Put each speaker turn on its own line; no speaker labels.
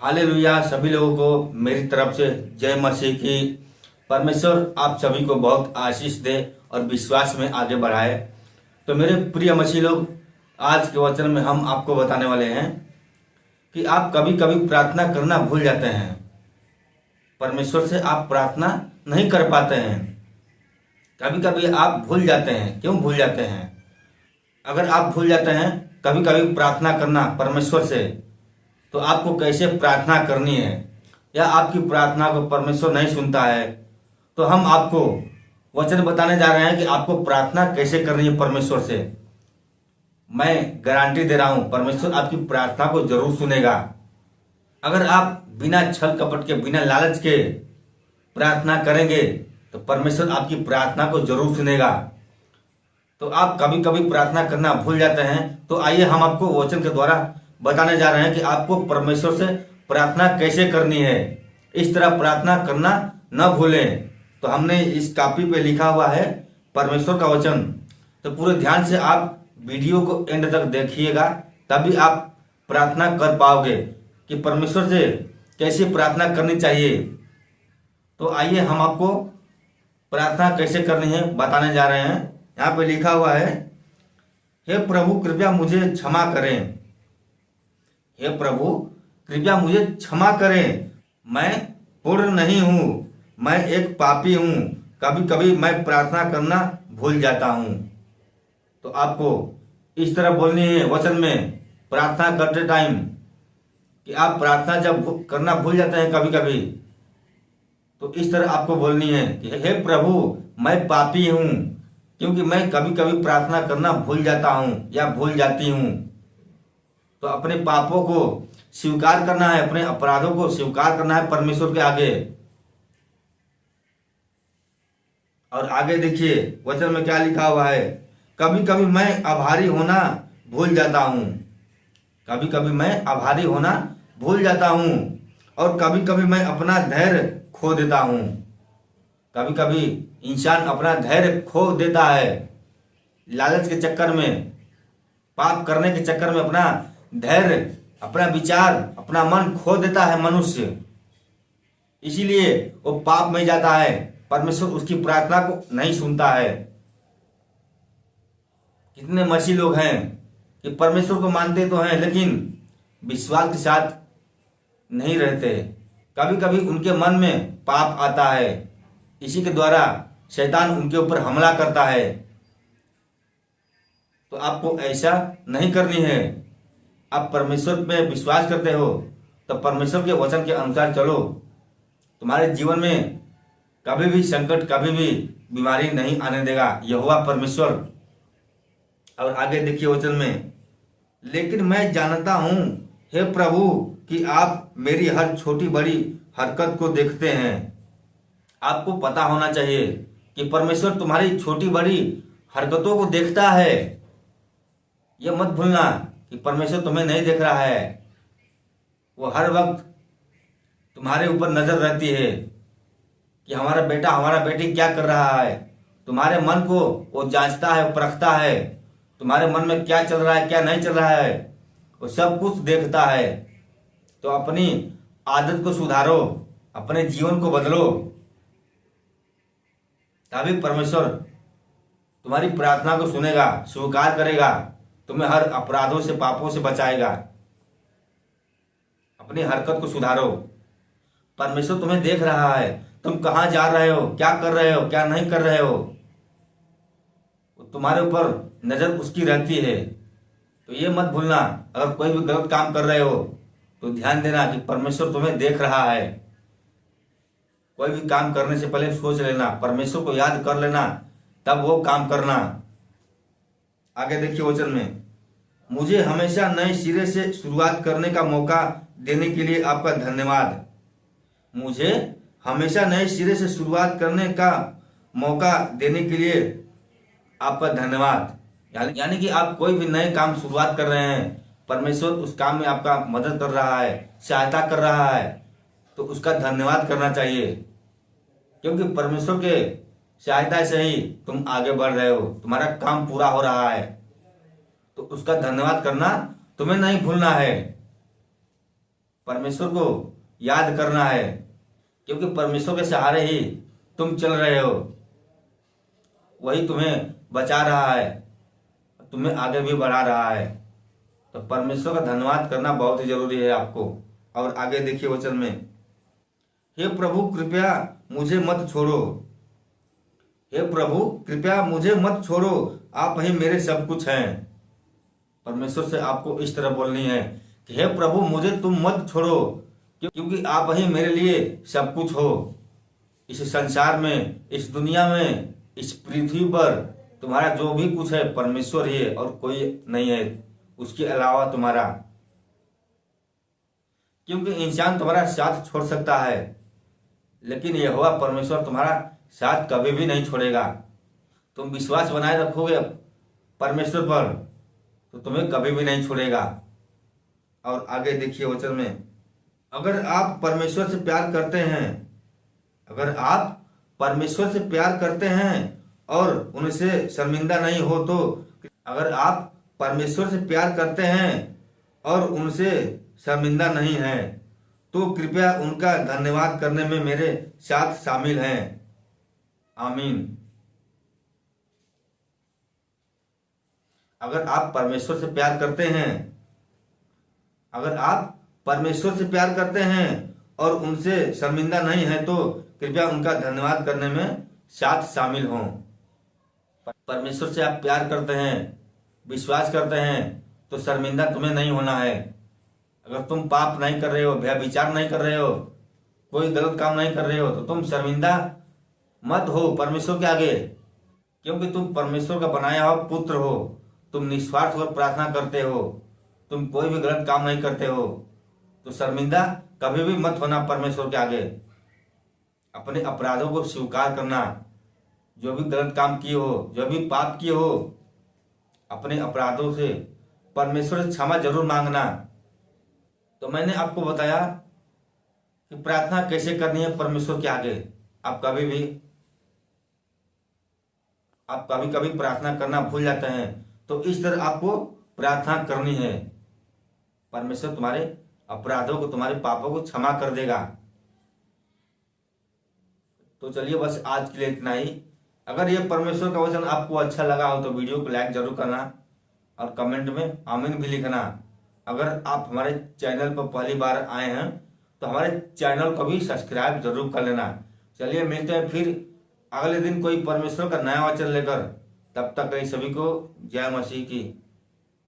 Hallelujah. सभी लोगों को मेरी तरफ से जय मसीह की। परमेश्वर आप सभी को बहुत आशीष दे और विश्वास में आगे बढ़ाए। तो मेरे प्रिय मसीह लोग, आज के वचन में हम आपको बताने वाले हैं कि आप कभी कभी प्रार्थना करना भूल जाते हैं। परमेश्वर से आप प्रार्थना नहीं कर पाते हैं। कभी कभी आप भूल जाते हैं। क्यों भूल जाते हैं? अगर आप भूल जाते हैं कभी कभी प्रार्थना करना परमेश्वर से, तो आपको कैसे प्रार्थना करनी है, या आपकी प्रार्थना को परमेश्वर नहीं सुनता है, तो हम आपको वचन बताने जा रहे हैं कि आपको प्रार्थना कैसे करनी है परमेश्वर से। मैं गारंटी दे रहा हूं, परमेश्वर आपकी प्रार्थना को जरूर सुनेगा। अगर आप बिना छल कपट के, बिना लालच के प्रार्थना करेंगे तो परमेश्वर आपकी प्रार्थना को जरूर सुनेगा। तो आप कभी कभी प्रार्थना करना भूल जाते हैं, तो आइए हम आपको वचन के द्वारा बताने जा रहे हैं कि आपको परमेश्वर से प्रार्थना कैसे करनी है। इस तरह प्रार्थना करना न भूलें। तो हमने इस कॉपी पे लिखा हुआ है परमेश्वर का वचन। तो पूरे ध्यान से आप वीडियो को एंड तक देखिएगा, तभी आप प्रार्थना कर पाओगे कि परमेश्वर से कैसे प्रार्थना करनी चाहिए। तो आइए हम आपको प्रार्थना कैसे करनी है बताने जा रहे हैं। यहाँ पे लिखा हुआ है, हे प्रभु कृपया मुझे क्षमा करें। हे प्रभु कृपया मुझे क्षमा करें। मैं पूर्ण नहीं हूँ, मैं एक पापी हूँ। कभी कभी मैं प्रार्थना करना भूल जाता हूँ। तो आपको इस तरह बोलनी है वचन में प्रार्थना करते टाइम, कि आप प्रार्थना जब करना भूल जाते हैं कभी कभी, तो इस तरह आपको बोलनी है कि हे प्रभु मैं पापी हूँ, क्योंकि मैं कभी कभी प्रार्थना करना भूल जाता हूँ या भूल जाती हूँ। तो अपने पापों को स्वीकार करना है, अपने अपराधों को स्वीकार करना है परमेश्वर के आगे। और आगे देखिए वचन में क्या लिखा हुआ है, कभी कभी मैं आभारी होना भूल जाता हूँ। कभी कभी मैं आभारी होना भूल जाता हूँ, और कभी कभी मैं अपना धैर्य खो देता हूँ। कभी कभी इंसान अपना धैर्य खो देता है, लालच के चक्कर में, पाप करने के चक्कर में अपना धैर्य, अपना विचार, अपना मन खो देता है मनुष्य। इसीलिए वो पाप में जाता है, परमेश्वर उसकी प्रार्थना को नहीं सुनता है। कितने मसीह लोग हैं कि परमेश्वर को मानते तो हैं, लेकिन विश्वास के साथ नहीं रहते। कभी कभी उनके मन में पाप आता है, इसी के द्वारा शैतान उनके ऊपर हमला करता है। तो आपको ऐसा नहीं करनी है। आप परमेश्वर पे विश्वास करते हो तो परमेश्वर के वचन के अनुसार चलो। तुम्हारे जीवन में कभी भी संकट, कभी भी बीमारी नहीं आने देगा यहोवा परमेश्वर। और आगे देखिए वचन में, लेकिन मैं जानता हूं हे प्रभु कि आप मेरी हर छोटी बड़ी हरकत को देखते हैं। आपको पता होना चाहिए कि परमेश्वर तुम्हारी छोटी बड़ी हरकतों को देखता है। यह मत भूलना कि परमेश्वर तुम्हें नहीं देख रहा है। वो हर वक्त तुम्हारे ऊपर नजर रहती है कि हमारा बेटा, हमारा बेटी क्या कर रहा है। तुम्हारे मन को वो जांचता है, परखता है। तुम्हारे मन में क्या चल रहा है, क्या नहीं चल रहा है, वो सब कुछ देखता है। तो अपनी आदत को सुधारो, अपने जीवन को बदलो, तभी परमेश्वर तुम्हारी प्रार्थना को सुनेगा, स्वीकार करेगा, तुम्हें हर अपराधों से, पापों से बचाएगा। अपनी हरकत को सुधारो। परमेश्वर तुम्हें देख रहा है, तुम कहाँ जा रहे हो, क्या कर रहे हो, क्या नहीं कर रहे हो। तुम्हारे ऊपर नजर उसकी रहती है। तो ये मत भूलना, अगर कोई भी गलत काम कर रहे हो तो ध्यान देना कि परमेश्वर तुम्हें देख रहा है। कोई भी काम करने से पहले सोच लेना, परमेश्वर को याद कर लेना, तब वो काम करना। आगे देखिए वचन में, मुझे हमेशा नए सिरे से शुरुआत करने का मौका देने के लिए आपका धन्यवाद। मुझे हमेशा नए सिरे से शुरुआत करने का मौका देने के लिए आपका धन्यवाद। यानी कि आप कोई भी नए काम शुरुआत कर रहे हैं, परमेश्वर उस काम में आपका मदद कर रहा है, सहायता कर रहा है, तो उसका धन्यवाद करना चाहिए। क्योंकि परमेश्वर के सहायता से ही तुम आगे बढ़ रहे हो, तुम्हारा काम पूरा हो रहा है। तो उसका धन्यवाद करना तुम्हें नहीं भूलना है। परमेश्वर को याद करना है, क्योंकि परमेश्वर के सहारे ही तुम चल रहे हो। वही तुम्हें बचा रहा है, तुम्हें आगे भी बढ़ा रहा है। तो परमेश्वर का धन्यवाद करना बहुत ही जरूरी है आपको। और आगे देखिए वचन में, हे प्रभु कृपया मुझे मत छोड़ो, हे प्रभु कृपया मुझे मत छोड़ो, आप ही मेरे सब कुछ हैं। परमेश्वर से आपको इस तरह बोलनी है कि हे प्रभु मुझे तुम मत छोड़ो, क्योंकि आप ही मेरे लिए सब कुछ हो। इस संसार में, इस दुनिया में, इस पृथ्वी पर तुम्हारा जो भी कुछ है परमेश्वर ही है और कोई नहीं है उसके अलावा तुम्हारा। क्योंकि इंसान तुम्हारा साथ छोड़ सकता है, लेकिन यहोवा परमेश्वर तुम्हारा साथ कभी भी नहीं छोड़ेगा। तुम विश्वास बनाए रखोगे परमेश्वर पर तो तुम्हें कभी भी नहीं छोड़ेगा। और आगे देखिए वचन में, अगर आप परमेश्वर से प्यार करते हैं, अगर आप परमेश्वर से प्यार करते हैं और उनसे शर्मिंदा नहीं हो तो, अगर आप परमेश्वर से प्यार करते हैं और उनसे शर्मिंदा नहीं हैं तो कृपया उनका धन्यवाद करने में मेरे साथ शामिल हैं। आमीन। अगर आप परमेश्वर से प्यार करते हैं, अगर आप परमेश्वर से प्यार करते हैं और उनसे शर्मिंदा नहीं है तो कृपया उनका धन्यवाद करने में साथ शामिल हों। परमेश्वर से आप प्यार करते हैं, विश्वास करते हैं तो शर्मिंदा तुम्हें नहीं होना है। अगर तुम पाप नहीं कर रहे हो, व्यभिचार नहीं कर रहे हो, कोई गलत काम नहीं कर रहे हो तो तुम शर्मिंदा मत हो परमेश्वर के आगे, क्योंकि तुम परमेश्वर का बनाया हुआ पुत्र हो। तुम निस्वार्थ होकर प्रार्थना करते हो, तुम कोई भी गलत काम नहीं करते हो, तो शर्मिंदा कभी भी मत होना परमेश्वर के आगे। अपने अपराधों को स्वीकार करना, जो भी गलत काम किए हो, जो भी पाप किए हो, अपने अपराधों से परमेश्वर से क्षमा जरूर मांगना। तो मैंने आपको बताया कि प्रार्थना कैसे करनी है परमेश्वर के आगे। आप कभी कभी प्रार्थना करना भूल जाते हैं, तो इस तरह आपको प्रार्थना करनी है। परमेश्वर तुम्हारे अपराधों को, तुम्हारे पापों को क्षमा कर देगा। तो चलिए बस आज के लिए इतना ही। अगर ये परमेश्वर का वचन आपको अच्छा लगा हो तो वीडियो को लाइक जरूर करना और कमेंट में आमीन भी लिखना। अगर आप हमारे चैनल पर पहली बार आए हैं तो हमारे चैनल को भी सब्सक्राइब जरूर कर लेना। चलिए मिलते हैं फिर अगले दिन कोई परमेश्वर का नया वचन लेकर। तब तक सभी को जय मसीह की।